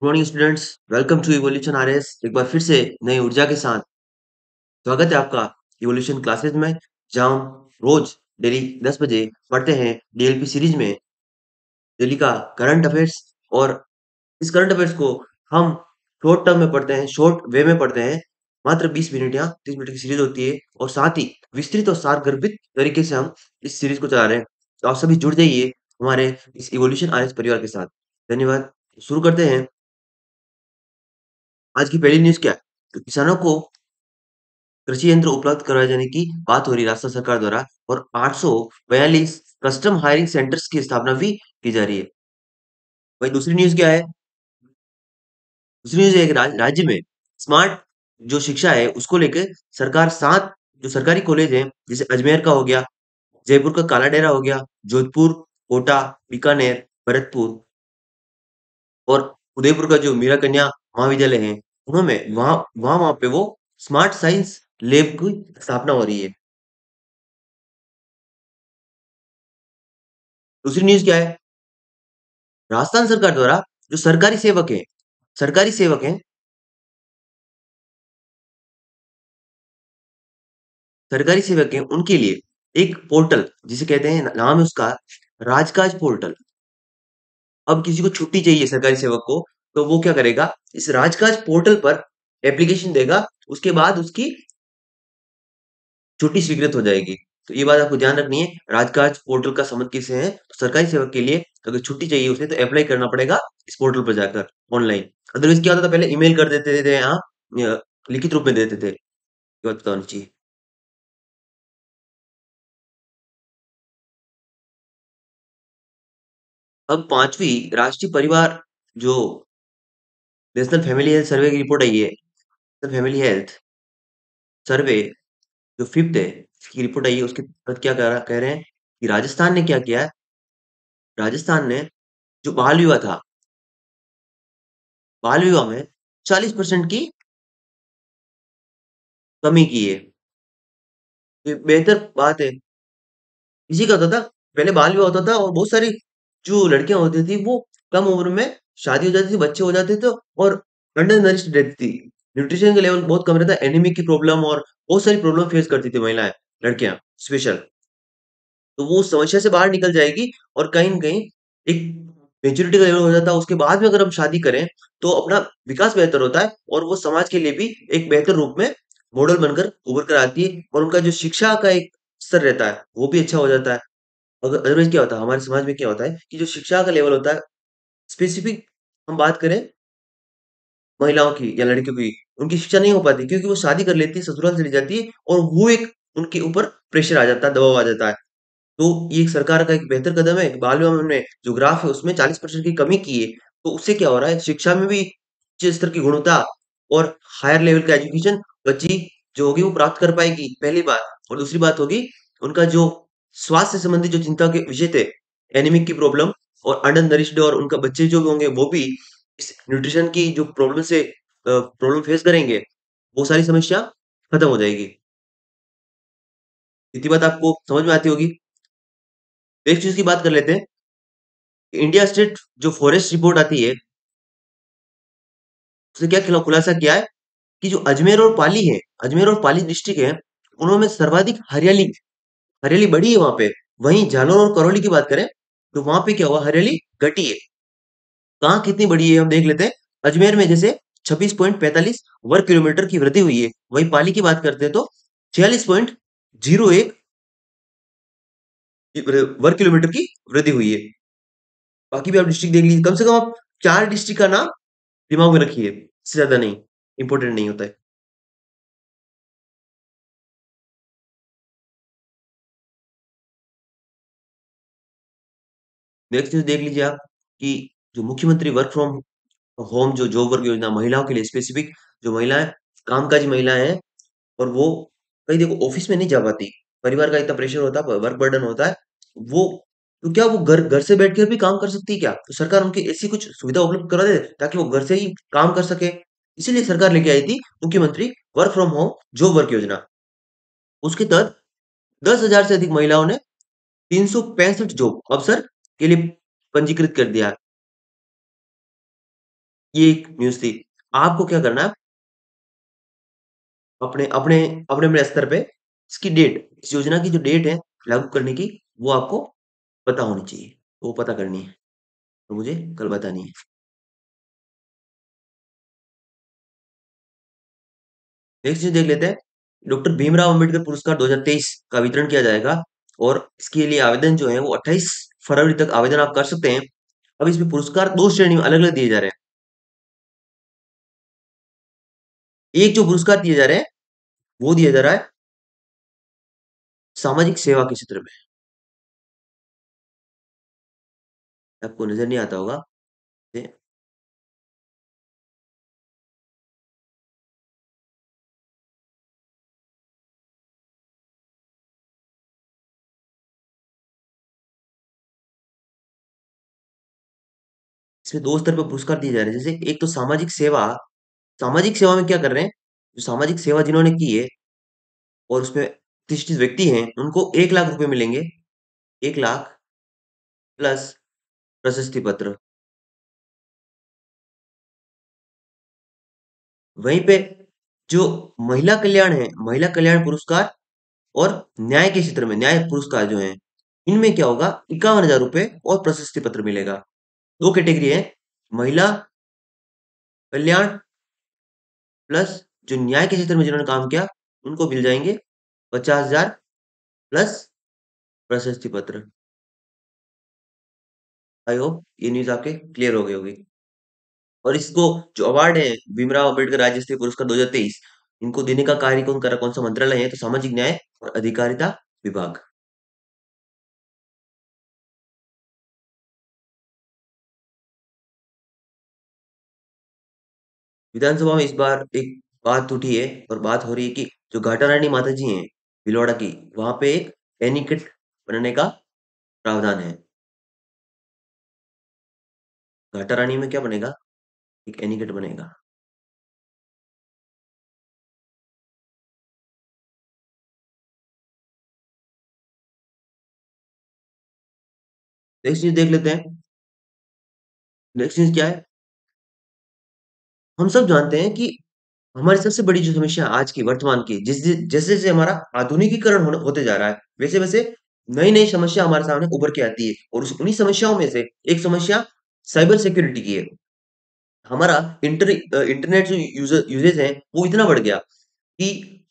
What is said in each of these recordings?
Morning students, welcome to evolution RS. एक बार फिर से नई ऊर्जा के साथ स्वागत है आपका इवोल्यूशन क्लासेस में, जहां हम रोज डेली 10 बजे पढ़ते हैं डीएलपी सीरीज में दिल्ली का करंट अफेयर्स। और इस करंट अफेयर्स को हम शॉर्ट टर्म में पढ़ते हैं, शॉर्ट वे में पढ़ते हैं। मात्र 20 मिनट या 30 मिनट की सीरीज होती है और साथ ही विस्तृत और सारगर्भित तरीके से हम इस सीरीज को चला रहे हैं। तो आप सभी जुड़ जाइए हमारे इस इवोल्यूशन आरएस परिवार के साथ। धन्यवाद। शुरू करते हैं। आज की पहली न्यूज़ क्या है? तो किसानों को कृषि यंत्र उपलब्ध करवाए जाने की बात हो रही है राजस्थान सरकार द्वारा, और 842 कस्टम हायरिंग सेंटर्स की स्थापना भी की जा रही है। वही दूसरी न्यूज़ क्या है? दूसरी न्यूज़ है कि राज्य में स्मार्ट जो शिक्षा है उसको लेकर सरकार 7 जो सरकारी कॉलेज हैं, जैसे अजमेर का हो गया, जयपुर का काला डेरा हो गया, जोधपुर, कोटा, बीकानेर, भरतपुर और उदयपुर का जो मीरा कन्या महाविद्यालय है, उन्होंने वहां पे वो स्मार्ट साइंस लैब की स्थापना हो रही है। दूसरी न्यूज़ क्या है? राजस्थान सरकार द्वारा जो सरकारी सेवक हैं, उनके लिए एक पोर्टल जिसे कहते हैं, नाम है उसका राजकाज पोर्टल। अब किसी को छुट्टी चाहिए सरकारी सेवक को, तो वो क्या करेगा, इस राजकाज पोर्टल पर एप्लीकेशन देगा, उसके बाद उसकी छुट्टी स्वीकृत हो जाएगी। तो ये बात आपको ध्यान रखनी है। राजकाज पोर्टल का संबंध किससे है? तो सरकारी सेवक के लिए अगर छुट्टी चाहिए उसे, तो अप्लाई करना पड़ेगा इस पोर्टल पर जाकर ऑनलाइन। अदरवाइज क्या होता था, पहले ईमेल कर देते थे, यहाँ लिखित रूप में देते थे। ये बात पता होनी चाहिए। अब पांचवी राष्ट्रीय परिवार जो नेशनल फैमिली हेल्थ सर्वे की रिपोर्ट आई है, नेशनल फैमिली हेल्थ सर्वे जो फिफ्थ है, इसकी रिपोर्ट आई है। उसके तहत क्या कह रहे हैं कि राजस्थान ने क्या किया है? राजस्थान ने जो बाल विवाह था, बाल विवाह में 40% की कमी की है। ये बेहतर बात है। इसी का होता था, पहले बाल विवाह होता था और बहुत सारी जो लड़कियां होती थी वो कम उम्र में शादी हो जाती थी, बच्चे हो जाते थे, और अंडर नरिश्ड रहती थी। न्यूट्रिशन का लेवल बहुत कम रहता, एनीमिक की प्रॉब्लम और बहुत सारी प्रॉब्लम फेस करती थी महिलाएं, लड़कियां स्पेशल। तो वो उस समस्या से बाहर निकल जाएगी, और कहीं न कहीं एक मैच्योरिटी का लेवल हो जाता है। उसके बाद में अगर हम शादी करें, तो अपना विकास बेहतर होता है, और वो समाज के लिए भी एक बेहतर रूप में मॉडल बनकर उभर कर आती है, और उनका जो शिक्षा का एक स्तर रहता है, वो भी अच्छा हो जाता है। अगर अदरवाइज़ क्या होता है, हमारे समाज में क्या होता है कि जो शिक्षा का लेवल होता है, स्पेसिफिक हम बात करें महिलाओं की या लड़कियों की, उनकी शिक्षा नहीं हो पाती, क्योंकि वो शादी कर लेती है, ससुराल चली जाती है, और वो एक उनके ऊपर प्रेशर आ जाता है, दबाव आ जाता है। तो ये एक सरकार का एक बेहतर कदम है। बाल विवाह में उन्होंने जो ग्राफ है उसमें 40% की कमी की है। तो उससे क्या हो रहा है, शिक्षा में भी उच्च स्तर की गुणवत्ता और हायर लेवल का एजुकेशन बच्ची जो होगी वो प्राप्त कर पाएगी, पहली बात। और दूसरी बात होगी, उनका जो स्वास्थ्य से संबंधित जो चिंता के विषय थे, एनीमिक की प्रॉब्लम और अंडर नरिश्ड, और उनका बच्चे जो होंगे वो भी इस न्यूट्रिशन की जो प्रॉब्लम से प्रॉब्लम फेस करेंगे, वो सारी समस्या खत्म हो जाएगी। इतनी बात आपको समझ में आती होगी। नेक्स्ट चीज़ की बात कर लेते हैं। इंडिया स्टेट जो फॉरेस्ट रिपोर्ट आती है, उसने क्या खुलासा किया है कि जो अजमेर और पाली डिस्ट्रिक्ट है, उन्होंने सर्वाधिक हरियाली हरियाली बढ़ी है वहां पे। वहीं जालौर और करौली की बात करें, तो वहां पे क्या हुआ, हरियाली घटी है। कहाँ कितनी बढ़ी है हम देख लेते हैं। अजमेर में जैसे 26.45 वर्ग किलोमीटर की वृद्धि हुई है, वहीं पाली की बात करते हैं तो 46.01 वर्ग किलोमीटर की वृद्धि हुई है। बाकी भी आप डिस्ट्रिक्ट देख लीजिए, कम से कम आप 4 डिस्ट्रिक्ट का नाम दिमाग में रखिए, इससे ज्यादा नहीं, इंपॉर्टेंट नहीं होता है। नेक्स्ट न्यूज़ देख लीजिए आप कि जो मुख्यमंत्री वर्क फ्रॉम होम जो जॉब वर्क योजना महिलाओं के लिए स्पेसिफिक, जो महिलाएं कामकाजी महिलाएं हैं, और वो कहीं देखो ऑफिस में नहीं जा पाती, परिवार का इतना प्रेशर होता है, वर्क बर्डन होता है, वो तो क्या वो घर घर से बैठकर भी काम कर सकती है क्या? तो सरकार उनकी ऐसी कुछ सुविधा उपलब्ध करा दे ताकि वो घर से ही काम कर सके। इसीलिए सरकार लेके आई थी मुख्यमंत्री work from home job work योजना। उसके तहत 10,000 से अधिक महिलाओं ने 365 जॉब अवसर के लिए पंजीकृत कर दिया। ये एक न्यूज़ थी। आपको क्या करना है अपने अपने अपने स्तर पे इसकी डेट, इस योजना की जो डेट है लागू करने की, वो आपको पता होनी चाहिए। वो पता करनी है। तो मुझे कल बतानी है। नेक्स्ट चीज़ देख लेते हैं। डॉक्टर भीमराव अंबेडकर पुरस्कार 2023 का वितरण किया जाएगा और इसके लिए आवेदन जो है वो 28 फरवरी तक आवेदन आप कर सकते हैं। अब इसमें पुरस्कार 2 श्रेणी में अलग-अलग दिए जा रहे हैं। एक जो पुरस्कार दिए जा रहे हैं, वो दिया जा रहा है सामाजिक सेवा के क्षेत्र में। आपको नज़र नहीं आता होगा। ये इसमें 2 स्तर पे पुरस्कार दिए जा रहे हैं। जैसे एक तो सामाजिक सेवा में क्या कर रहे हैं, जो सामाजिक सेवा जिन्होंने की है और उसमें प्रतिष्ठित व्यक्ति हैं, उनको 1 लाख रुपए मिलेंगे। 1 लाख प्लस प्रशस्ति पत्र। वहीं पे जो महिला कल्याण पुरस्कार और न्याय के क्षेत्र में न्याय पुरस्कार जो हैं, इनमें क्या होगा 51,000 रुपए और प्रशस्ति पत्र मिलेगा। 2 कैटेगरी है, महिला कल्याण प्लस जो न्याय के क्षेत्र में जिन्होंने काम किया, उनको मिल जाएँगे 50,000 प्लस प्रशस्ति पत्र। आई होप ये न्यूज़ आपके क्लियर हो गई होगी। और इसको जो अवार्ड है भीमराव अम्बेडकर राज्य स्तरीय पुरस्कार 2023, इनको देने का कार्य कौन कर रहा है, कौन सा मंत्रालय है, तो सामाजिक न्याय और अधिकारिता विभाग। विधानसभा में इस बार एक बात उठी है और बात हो रही है कि जो घाटा रानी माता जी हैं भीलवाड़ा की, वहां पे एक एनीकट बनने का प्रावधान है। घाटा रानी में क्या बनेगा, एक एनीकट बनेगा। नेक्स्ट न्यूज देख लेते हैं। नेक्स्ट न्यूज क्या है, हम सब जानते हैं कि हमारी सबसे बड़ी जो समस्या आज की वर्तमान की जैसे जैसे हमारा आधुनिकीकरण होते जा रहा है, वैसे वैसे नई नई समस्या हमारे सामने उभर के आती है और उन्हीं समस्याओं में से एक समस्या साइबर सिक्योरिटी की है। हमारा इंटरनेट जो यूजेज है वो इतना बढ़ गया कि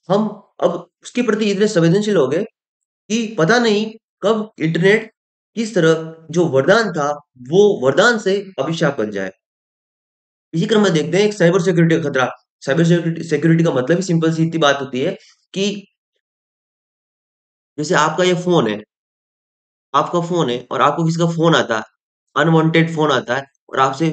हम अब उसके प्रति इतने संवेदनशील हो गए कि पता नहीं कब इंटरनेट किस तरह जो वरदान था वो वरदान से अभिशाप बन जाए। इसी क्रम में देखते हैं एक साइबर सिक्योरिटी का खतरा। साइबर सिक्योरिटी सिक्योरिटी का मतलब ही सिंपल सी इतनी बात होती है कि जैसे आपका फ़ोन है और आपको किसी का फ़ोन आता है, अनवांटेड फ़ोन आता है और आपसे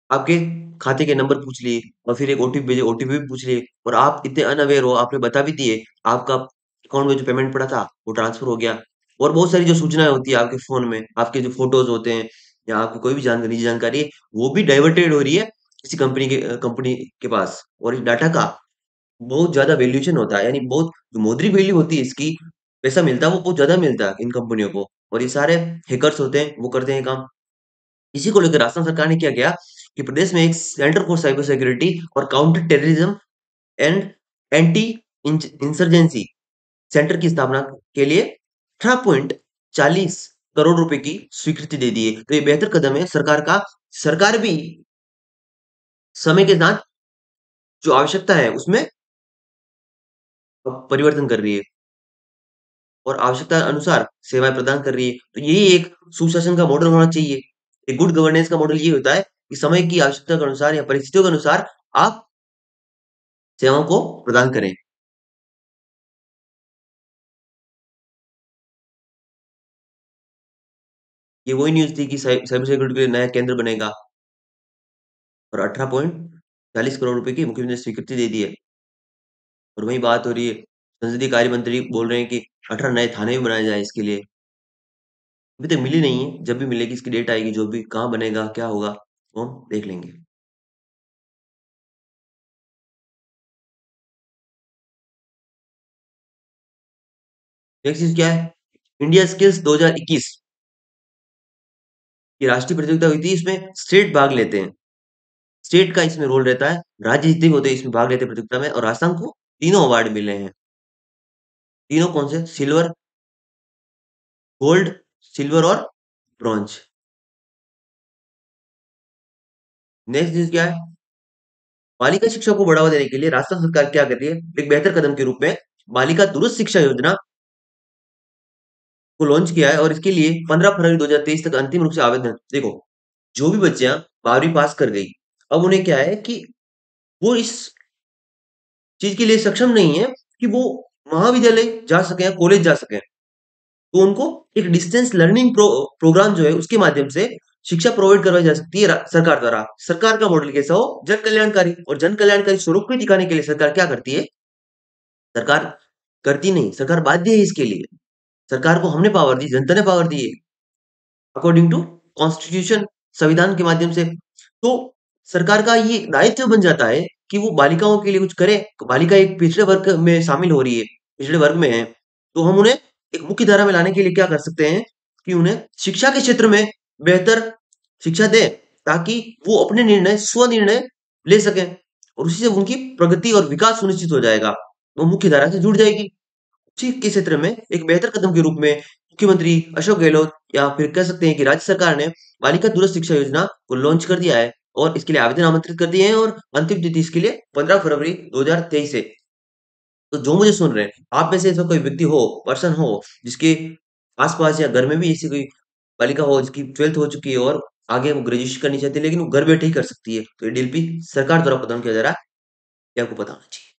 आपके खाते के नंबर पूछ लिए और फिर एक ओटीपी भेजे, ओटीपी भी पूछ लिए और आप इतने अनअवेयर हो, आपने बता भी दिए, आपका अकाउंट में जो पेमेंट पड़ा था, वो ट्रांसफर हो गया और बहुत सारी जो सूचनाएँ होती है आपके फ़ोन में, आपके जो फ़ोटोज़ होते हैं या आपकी कोई भी निजी जानकारी है, वो भी डाइवर्टेड हो रही है किसी कंपनी के पास और इस डाटा का बहुत ज़्यादा वैल्यूएशन होता है, यानी बहुत जो मौद्रिक वैल्यू होती है इसकी, पैसा मिलता है वो बहुत ज़्यादा मिलता है इन कंपनियों को और ये सारे हैकर्स होते हैं, वो करते हैं काम। इसी को लेकर राजस्थान सरकार ने क्या किया कि प्रदेश में एक सेंटर फॉर साइबर सिक्योरिटी और counter terrorism and anti insurgency centre की स्थापना के लिए 18.40 करोड़ रुपए की स्वीकृति दे दी है। तो ये बेहतर कदम है सरकार का। सरकार भी समय के साथ जो आवश्यकता है उसमें परिवर्तन कर रही है और आवश्यकता अनुसार सेवाएं प्रदान कर रही है। तो यही एक सुशासन का मॉडल होना चाहिए। एक गुड गवर्नेंस का मॉडल ये होता है कि समय की आवश्यकता के अनुसार या परिस्थितियों के अनुसार आप सेवाओं को प्रदान करें। ये वही न्यूज़ थी कि साइबर सिक्योरिटी के लिए नया केंद्र बनेगा और 18.40 करोड़ रुपए की मुख्यमंत्री ने स्वीकृति दे दी है। और वही बात हो रही है, संसदीय कार्य मंत्री बोल रहे हैं कि 18 नए थाने भी बनाए जाएँ इसके लिए। अभी तक मिली नहीं है, जब भी मिलेगी इसकी डेट आएगी, जो भी कहाँ बनेगा, क्या होगा, वो हम देख लेंगे। नेक्स्ट चीज़ क्या है? इंडिया स्किल्स 2021 ये राष्ट्रीय प्रतियोगिता हुई थी, इसमें स्टेट भाग लेते हैं। स्टेट का इसमें रोल रहता है, राज्य जितने भी होते हैं इसमें भाग लेते हैं प्रतियोगिता में, और राजस्थान को तीनों अवार्ड मिले हैं। तीनों कौन से? सिल्वर, गोल्ड, सिल्वर और ब्रॉन्ज। नेक्स्ट न्यूज़ क्या है? बालिका शिक्षा को बढ़ावा देने के लिए राजस्थान सरकार क्या कर रही है? एक बेहतर कदम के रूप में बालिका दूरस्थ शिक्षा योजना को लॉन्च किया है, और इसके लिए 15 फरवरी 2023 तक अंतिम रूप से आवेदन। देखो, जो भी बच्चियां 12वीं पास कर गई, अब उन्हें क्या है कि वो इस चीज के लिए सक्षम नहीं है कि वो महाविद्यालय जा सके या कॉलेज जा सके, तो उनको एक डिस्टेंस लर्निंग प्रोग्राम जो है उसके माध्यम से शिक्षा प्रोवाइड करवाई जा सकती है सरकार द्वारा। सरकार का मॉडल कैसा हो? जन कल्याणकारी, और जन कल्याणकारी स्वरूप को दिखाने के लिए सरकार क्या करती है? सरकार करती नहीं, सरकार बाध्य है इसके लिए। सरकार को हमने पावर दी, जनता ने पावर दी है, अकॉर्डिंग टू कॉन्स्टिट्यूशन, संविधान के माध्यम से। तो सरकार का ये दायित्व बन जाता है कि वो बालिकाओं के लिए कुछ करे। बालिका एक पिछड़े वर्ग में शामिल हो रही है, पिछड़े वर्ग में है, तो हम उन्हें एक मुख्य धारा में लाने के लिए क्या कर सकते हैं कि उन्हें शिक्षा के क्षेत्र में बेहतर शिक्षा दें, ताकि वो अपने निर्णय, स्वनिर्णय ले सकें, और उसी से उनकी प्रगति और विकास सुनिश्चित हो जाएगा, वो मुख्य धारा से जुड़ जाएगी। उसी के क्षेत्र में एक बेहतर कदम के रूप में मुख्यमंत्री अशोक गहलोत, या फिर कह सकते हैं कि राज्य सरकार ने बालिका दूरस्थ शिक्षा योजना को लॉन्च कर दिया है, और इसके लिए आवेदन आमंत्रित कर दिए हैं, और अंतिम तिथि इसके लिए 15 फरवरी 2023 है। तो जो मुझे सुन रहे हैं, आप में से ऐसा कोई व्यक्ति हो, पर्सन हो, जिसके आस-पास या घर में भी ऐसी कोई बालिका हो जिसकी 12th हो चुकी है और आगे वो ग्रेजुएशन करनी चाहती है, लेकिन वो घर बैठे ही कर सकती है, तो ये डीएलपी सरकार द्वारा प्रदान किया जा रहा है, ये आपको पता होना चाहिए।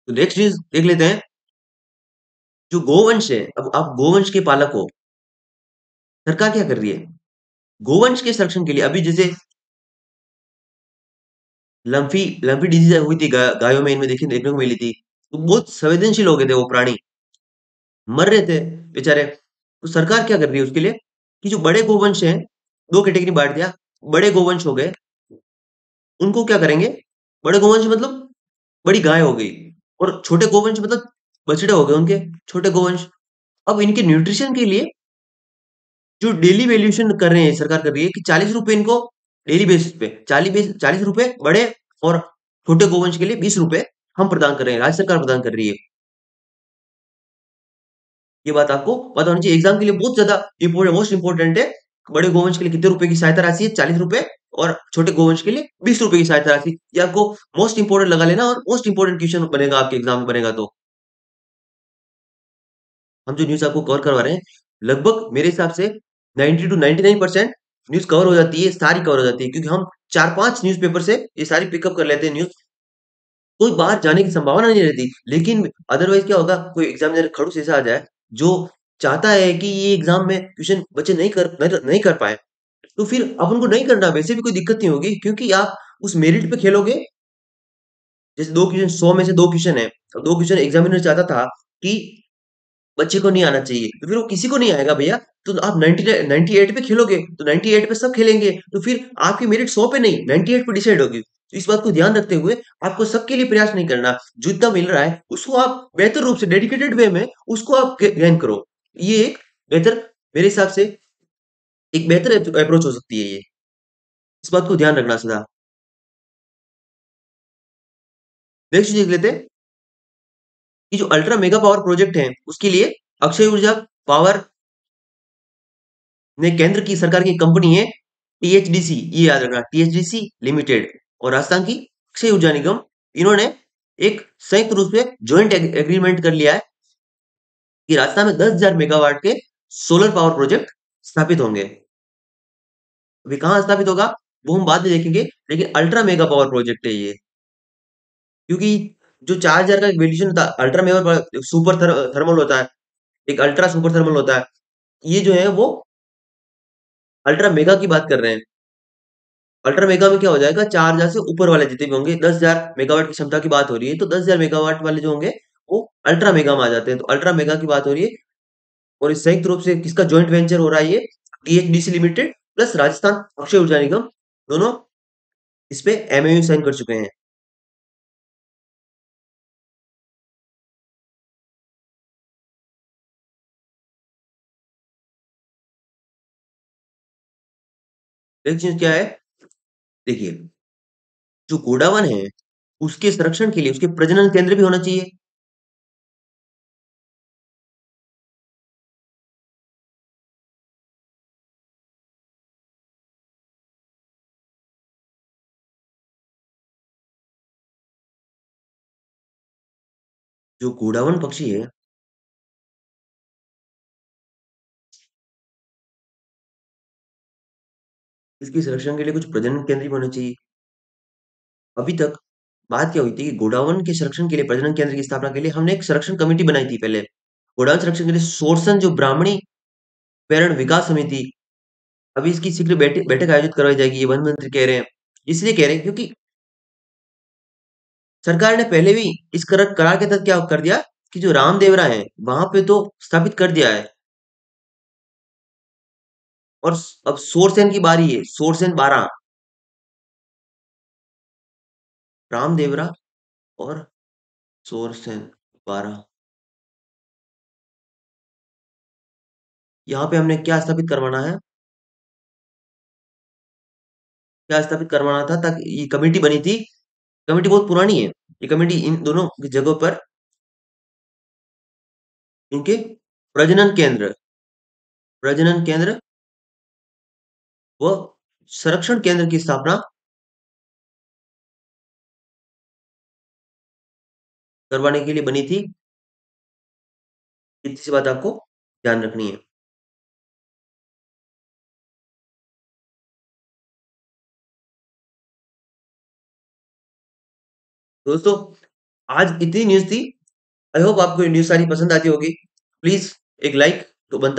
तो नेक्स्ट न्यूज़ देख लेते हैं। जो गोवंश है, अब आप गोवंश के पालक हो, सरकार क्या कर रही है? गोवंश के संरक्षण के लिए अभी जैसे लम्पी लम्पी डिजीज हुई थी गायों में, इनमें देखने देखने को मिली थी, तो बहुत संवेदनशील हो गए थे वो प्राणी, मर रहे थे बेचारे। तो सरकार क्या कर रही है उसके लिए कि जो बड़े गोवंश हैं, दो कैटेगरी बांट दिया। बड़े गोवंश हो गए, उनको क्या करेंगे? बड़े गोवंश मतलब बड़ी गाय हो गई, और छोटे गोवंश मतलब बछड़े हो गए उनके, छोटे गोवंश। अब इनके न्यूट्रिशन के लिए जो डेली वैल्यूएशन कर रहे हैं, सरकार कर रही है कि 40 रुपए इनको डेली बेसिस पे 40 रुपए बड़े और छोटे गोवंश के लिए 20 रुपए हम प्रदान कर रहे हैं, राज्य सरकार प्रदान कर रही है। ये बात आपको पता होनी चाहिए, एग्जाम के लिए बहुत ज्यादा इंपोर्टेंट, मोस्ट इंपोर्टेंट है। बड़े गोवंश के लिए कितने रुपए की सहायता राशि है? 40 रुपए, और छोटे गोवंश के लिए 20 रुपए की सहायता राशि। ये आपको मोस्ट इंपोर्टेंट लगा लेना, और मोस्ट इंपोर्टेंट क्वेश्चन बनेगा आपके एग्जाम में, बनेगा तो। हम जो न्यूज़ आपको कवर करवा रहे हैं, लगभग मेरे हिसाब से 90 टू 99% न्यूज़ कवर हो जाती है, सारी कवर हो जाती है, क्योंकि हम 4-5 न्यूज़पेपर से ये सारी पिकअप कर लेते हैं न्यूज़। कोई बाहर जाने की संभावना नहीं रहती, लेकिन अदरवाइज़ क्या होगा, कोई एग्ज़ामिनर खड़ूस ऐसा आ जाए, जो चाहता है कि ये एग्ज़ाम में क्वेश्चन बच्चे नहीं कर पाएँ, तो फिर अब उनको नहीं करना, वैसे भी कोई दिक्कत नहीं होगी, क्योंकि आप उस मेरिट पे खेलोगे। जैसे 2 क्वेश्चन, 100 में से 2 क्वेश्चन है, और 2 क्वेश्चन एग्ज़ामिनर चाहता था कि बच्चे को नहीं आना चाहिए, तो फिर वो किसी को नहीं आएगा भैया, तो आप 98 पे खेलोगे, तो 98 पे सब खेलेंगे, तो फिर आपकी मेरिट 100 पे नहीं, 98 पे डिसाइड होगी। तो इस बात को ध्यान रखते हुए आपको सबके लिए प्रयास नहीं करना, जितना मिल रहा है उसको आप बेहतर रूप से डेडिकेटेड वे में उसको आप गेन करो। ये एक बेहतर, मेरे हिसाब से एक बेहतर अप्रोच हो सकती है ये। इस बात को ध्यान रखना सदा। नेक्स्ट देख लेते हैं कि जो अल्ट्रा मेगा पावर प्रोजेक्ट है, उसके लिए अक्षय ऊर्जा पावर ने, केंद्र की सरकार की कंपनी है टीएचडीसी, ये याद रखना, टीएचडीसी लिमिटेड, और राजस्थान की अक्षय ऊर्जा निगम, इन्होंने एक संयुक्त रूप से ज्वाइंट एग्रीमेंट कर लिया है कि राजस्थान में 10,000 मेगावाट के सोलर पावर प्रोजेक्ट स्थापित होंगे। अभी कहाँ स्थापित होगा वो हम बाद में देखेंगे, लेकिन अल्ट्रा मेगा पावर प्रोजेक्ट है ये, क्योंकि जो 4,000 का वैल्यूएशन था, अल्ट्रा मेगा सुपर थर्मल होता है, एक अल्ट्रा सुपर थर्मल होता है, ये जो है वो अल्ट्रा मेगा की बात कर रहे हैं। अल्ट्रा मेगा में क्या हो जाएगा, 4,000 से ऊपर वाले जितने भी होंगे, 10,000 मेगावाट की क्षमता की बात हो रही है, तो 10,000 मेगावाट वाले जो होंगे वो अल्ट्रा मेगा में आ जाते हैं, तो अल्ट्रा मेगा की बात हो रही है। और इस संयुक्त रूप से किसका ज्वाइंट वेंचर हो रहा है? ये THDC limited plus Rajasthan Akshay ऊर्जा निगम, दोनों इस पे एमओयू साइन कर चुके हैं। एक चीज क्या है, देखिए, जो गोडावन है, उसके संरक्षण के लिए उसके प्रजनन केंद्र भी होना चाहिए। जो गोडावन पक्षी है, इसके संरक्षण के लिए कुछ प्रजनन केंद्र भी होने चाहिए। अभी तक बात क्या हुई थी कि गोडावन के संरक्षण के लिए, प्रजनन केंद्र की स्थापना के लिए हमने एक संरक्षण कमेटी बनाई थी पहले। गोडावन संरक्षण के लिए सोरसन जो ब्राह्मणी पेरण विकास समिति, अभी इसकी शीघ्र बैठक बैठक आयोजित करवाई जाएगी, ये वन मंत्री कह रहे हैं। इसलिए कह रहे हैं क्योंकि सरकार ने पहले भी इस करार के तहत क्या कर दिया कि जो रामदेवरा है वहां पे तो स्थापित कर दिया है। और अब सोरसेन की बारी है, सोरसेन 12, रामदेवरा और सोरसेन 12, यहाँ पे हमने क्या स्थापित करवाना है, क्या स्थापित करवाना था, ताकि ये कमेटी बनी थी। कमेटी बहुत पुरानी है, ये कमेटी इन दोनों की जगहों पर इनके प्रजनन केंद्र व संरक्षण केंद्र की स्थापना करवाने के लिए बनी थी। इतनी सी बात आपको ध्यान रखनी है। दोस्तों, आज इतनी न्यूज़ थी। आई होप आपको ये न्यूज़ सारी पसंद आती होगी। प्लीज़ एक लाइक तो बनता है।